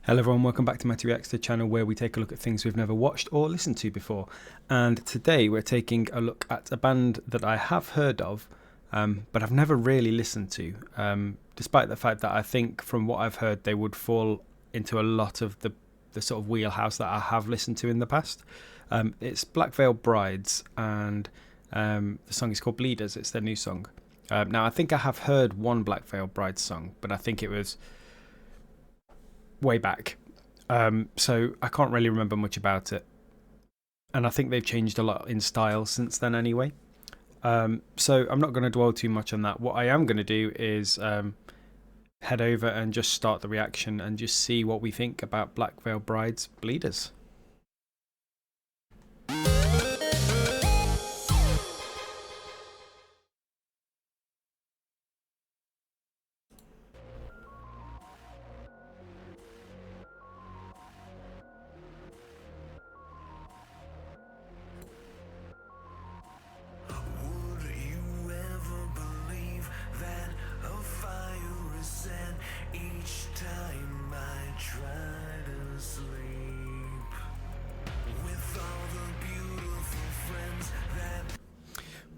Hello everyone, welcome back to Matty Reacts, the channel where we take a look at things we've never watched or listened to before. And today we're taking a look at a band that I have heard of, but I've never really listened to, despite the fact that I think from what I've heard they would fall into a lot of the sort of wheelhouse that I have listened to in the past. It's Black Veil Brides, and the song is called Bleeders. It's their new song. Now I think I have heard one Black Veil Brides song, but I think it was way back, so I can't really remember much about it, and I think they've changed a lot in style since then anyway, so I'm not going to dwell too much on that. What I am going to do is head over and just start the reaction and just see what we think about Black Veil Brides Bleeders.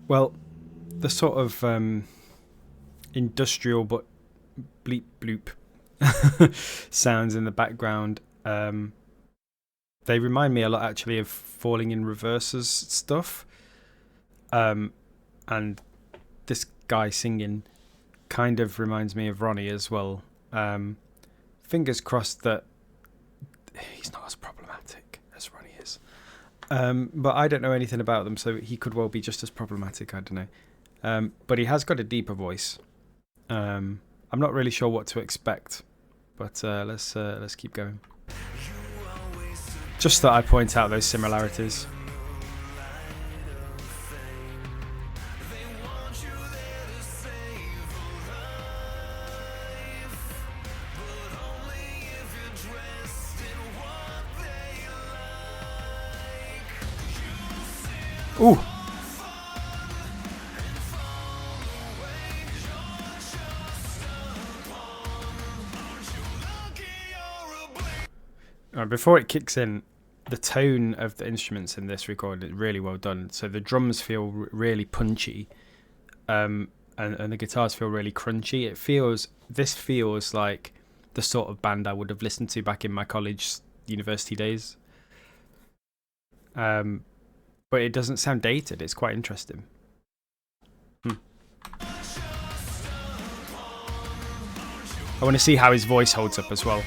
Well, the sort of industrial but bleep bloop sounds in the background, they remind me a lot actually of Falling in Reverse's stuff, and this guy singing kind of reminds me of Ronnie as well. Fingers crossed that he's not as problematic as Ronnie is. But I don't know anything about them, so he could well be just as problematic. I don't know. But he has got a deeper voice. I'm not really sure what to expect, but let's keep going. Just thought I'd point out those similarities. Ooh. Before it kicks in, the tone of the instruments in this record is really well done. So the drums feel really punchy, and the guitars feel really crunchy. This feels like the sort of band I would have listened to back in my university days. But it doesn't sound dated. It's quite interesting. I want to see how his voice holds up as well.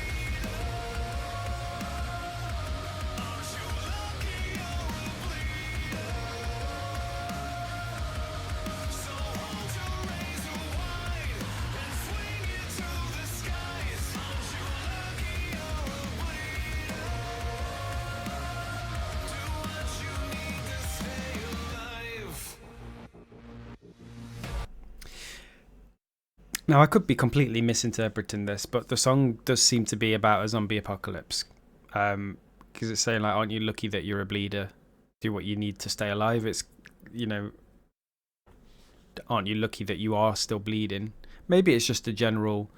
Now, I could be completely misinterpreting this, but the song does seem to be about a zombie apocalypse. Because it's saying, like, aren't you lucky that you're a bleeder? Do what you need to stay alive. It's, you know, aren't you lucky that you are still bleeding? Maybe it's just a general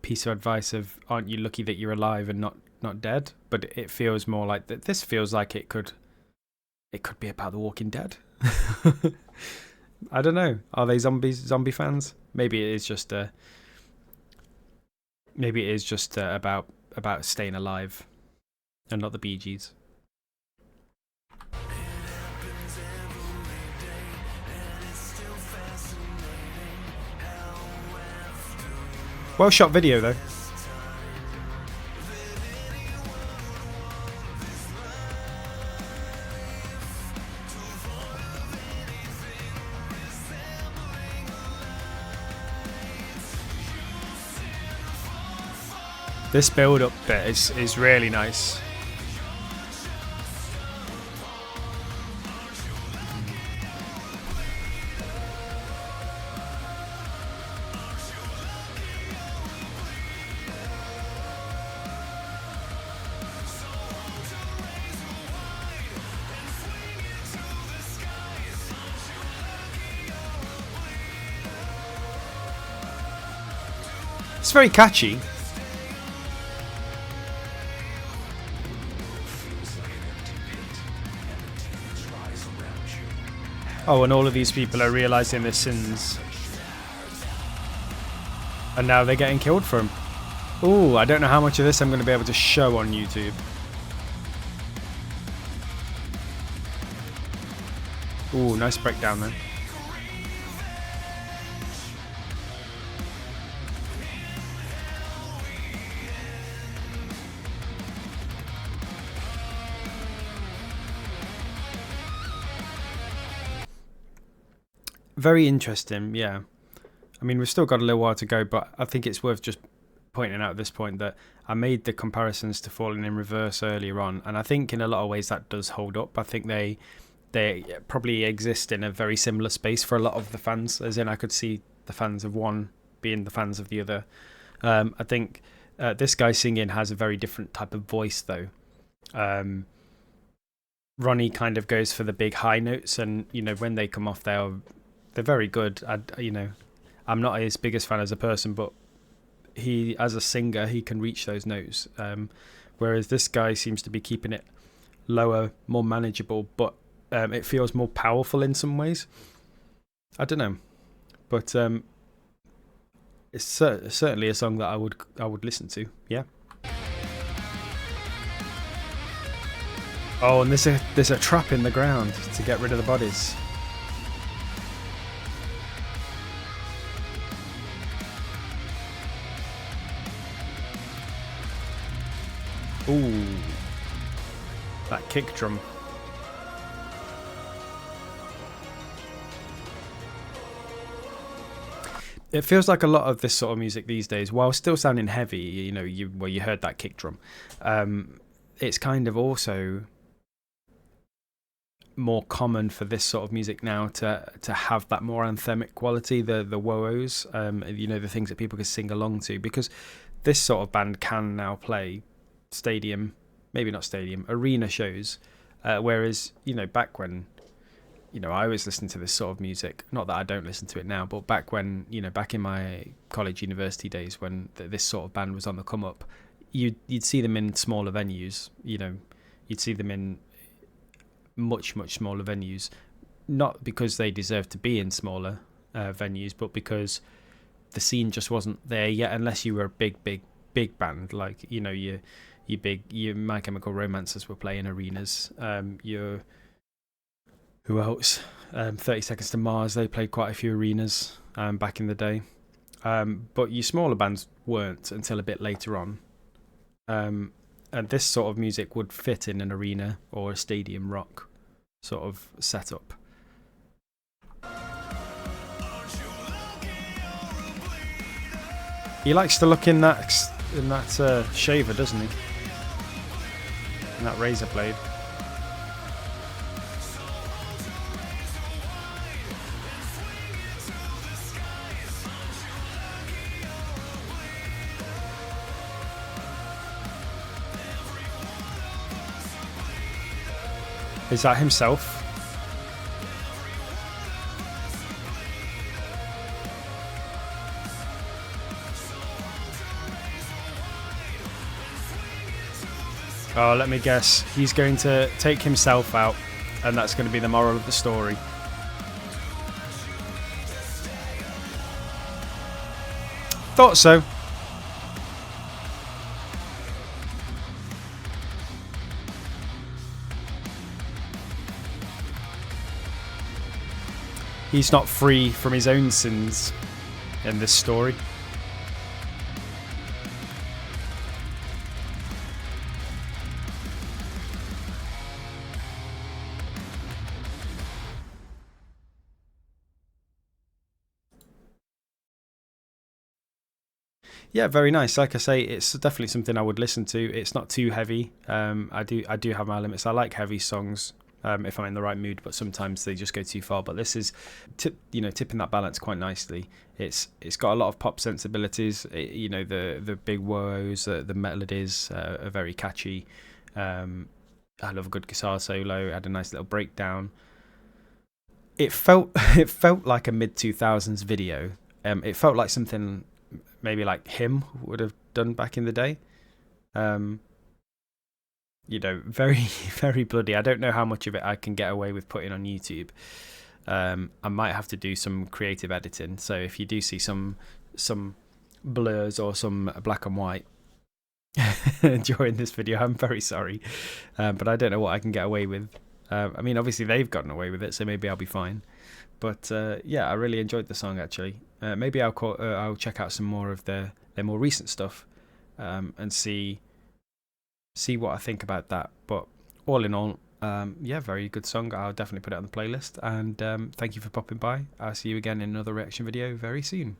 piece of advice of, aren't you lucky that you're alive and not dead? But it feels more like that. This feels like it could be about The Walking Dead. I don't know. Are they zombie fans? Maybe it is just about staying alive and not the Bee Gees. Well shot video though. This build-up bit is really nice. It's very catchy. Oh, and all of these people are realizing their sins, and now they're getting killed for them. Ooh, I don't know how much of this I'm going to be able to show on YouTube. Ooh, nice breakdown then. Very interesting, yeah. I mean, we've still got a little while to go, but I think it's worth just pointing out at this point that I made the comparisons to Falling in Reverse earlier on, and I think in a lot of ways that does hold up. I think they probably exist in a very similar space for a lot of the fans, as in I could see the fans of one being the fans of the other. I think this guy singing has a very different type of voice, though. Ronnie kind of goes for the big high notes, and when they come off, they're very good. I'm not his biggest fan as a person, but he, as a singer, he can reach those notes. Whereas this guy seems to be keeping it lower, more manageable, but it feels more powerful in some ways. I don't know, but it's certainly a song that I would listen to. Yeah. Oh, and there's a trap in the ground to get rid of the bodies. Ooh, that kick drum. It feels like a lot of this sort of music these days, while still sounding heavy, you heard that kick drum. It's kind of also more common for this sort of music now to have that more anthemic quality, the whoa-ohs, the things that people can sing along to, because this sort of band can now play arena shows, whereas back when I was listening to this sort of music, not that I don't listen to it now, but back when back in my college university days, when this sort of band was on the come up, you'd see them in smaller venues. You'd see them in much smaller venues, not because they deserved to be in smaller venues, but because the scene just wasn't there yet, unless you were a big band, like your My Chemical Romances were playing arenas. Who else? 30 Seconds to Mars, they played quite a few arenas back in the day. But your smaller bands weren't until a bit later on. And this sort of music would fit in an arena or a stadium rock sort of setup. He likes to look in that shaver, doesn't he? In that razor blade. Is that himself? Oh, let me guess. He's going to take himself out, and that's going to be the moral of the story. Thought so. He's not free from his own sins in this story. Yeah, very nice. Like I say, it's definitely something I would listen to. It's not too heavy. I do have my limits. I like heavy songs if I'm in the right mood, but sometimes they just go too far. But this is, tipping that balance quite nicely. It's got a lot of pop sensibilities. The big woes, the melodies are very catchy. I love a good guitar solo. It had a nice little breakdown. It felt like a mid 2000s video. It felt like something maybe like Him would have done back in the day. Very, very bloody. I don't know how much of it I can get away with putting on YouTube. I might have to do some creative editing. So if you do see some blurs or some black and white during this video, I'm very sorry, but I don't know what I can get away with. I mean, obviously they've gotten away with it, so maybe I'll be fine. But yeah, I really enjoyed the song actually. Maybe I'll check out some more of their more recent stuff, and see what I think about that. But all in all, yeah, very good song. I'll definitely put it on the playlist. And thank you for popping by. I'll see you again in another reaction video very soon.